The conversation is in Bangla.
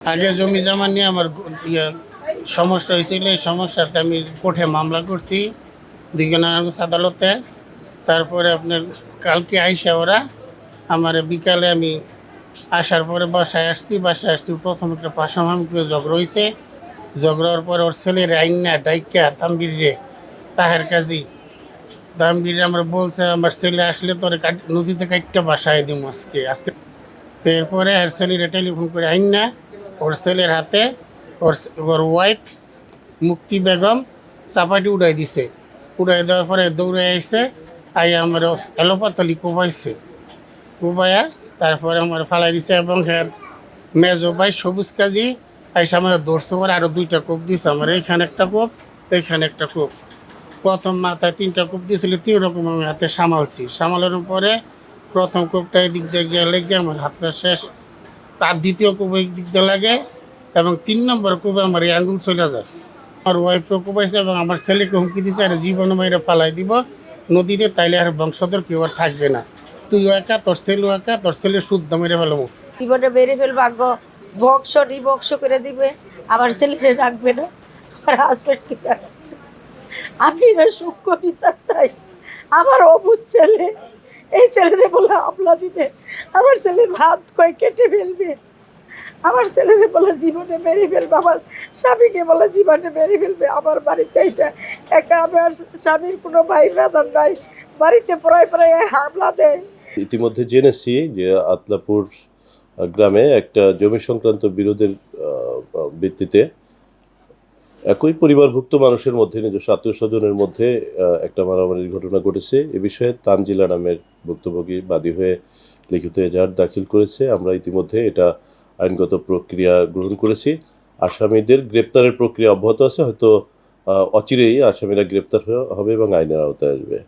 আগে জমি জমা নিয়ে আমার সমস্যা হয়েছিল। এই সমস্যাতে আমি কোর্টে মামলা করছি দিগনাগঞ্জ আদালতে। তারপরে আপনার কালকে আইসা ওরা আমার বিকালে আমি আসার পরে বাসায় আসছি প্রথম একটা পাশামামিক ঝগড়া হয়েছে। ঝগড়ার পরে ওর ছেলের আইনা ডাইকা তাম্বির রে তাহের কাজী তাম্বির আমরা বলছে আমার ছেলে আসলে তোর নদীতে কাটটা বাসায় দিব আজকে। এরপরে আর ছেলেরা টেলিফোন করে আইনা ওর ছেলের হাতে ওর ওয়াইফ মুক্তি বেগম চাপাটি উড়াই দিছে। উড়াই দেওয়ার পরে দৌড়ে আইসে আমার এলোপাতলি কোবাইয়া তারপরে আমার ফালাই দিছে এবং মেজো ভাই সবুজ কাজী আইসা আমার দোস্ত করে আরও 2টা কোপ দিছে। আমার এইখানে একটা কোপ, এইখানে একটা কোপ। প্রথম মাথায় 3টা কোপ দিয়েছিল, 3 রকম আমি হাতে সামালানোর পরে প্রথম কোপটা এদিক দিয়ে গিয়ে লেগে আমার হাতটা শেষ। তার দ্বিতীয় কোপ এই দিক দিয়ে লাগে এবং 3 নম্বর কোপে আমার এই আঙ্গুল চলে যায়। আমার ওয়াইফকে কোপাইছে এবং আমার ছেলেকে হুমকি দিছে আর জীবনে মেয়েরা পালাই দিব নদীতে, তাইলে আর বংশধর কেউ আর থাকবে না। তুইও একা, তোর ছেলেও একা, তোর ছেলে শুদ্ধ মেরে ফেলবো। জীবনে মেরে ফেলবো, বক্স করে দিবে, আমার ছেলেরে রাখবে না, আমার হাজবেন্ডকে রাখবে। আমি না সূক্ষ্ম বিচার চাই। আমার অবুঝ ছেলে, এই ছেলেরে বলে হামলা দিবে, আমার ছেলের হাত কয় কেটে ফেলবে, আমার ছেলেরে বলে জীবনে মেরে ফেলবে, আমার স্বামীকে বলে জীবনে মেরে ফেলবে। আমার বাড়িতে এসে একা, আমার স্বামীর কোনো ভাই ব্রাদার নাই, বাড়িতে প্রায় হামলা দেয়। ইতিমধ্যে জেনেছি যে আতলাপুর গ্রামে একটা জমি সংক্রান্ত বিরোধের ভিত্তিতে একই পরিবারভুক্ত মানুষের মধ্যে, নিজস্ব আত্মীয় স্বজনের মধ্যে একটা মারামারির ঘটনা ঘটেছে। এ বিষয়ে তানজিলা নামের ভুক্তভোগী বাদী হয়ে লিখিত এজাহার দাখিল করেছে। আমরা ইতিমধ্যে এটা আইনগত প্রক্রিয়া গ্রহণ করেছি। আসামিদের গ্রেপ্তারের প্রক্রিয়া অব্যাহত আছে, হয়তো অচিরেই আসামিরা গ্রেপ্তার হবে এবং আইনের আওতায় আসবে।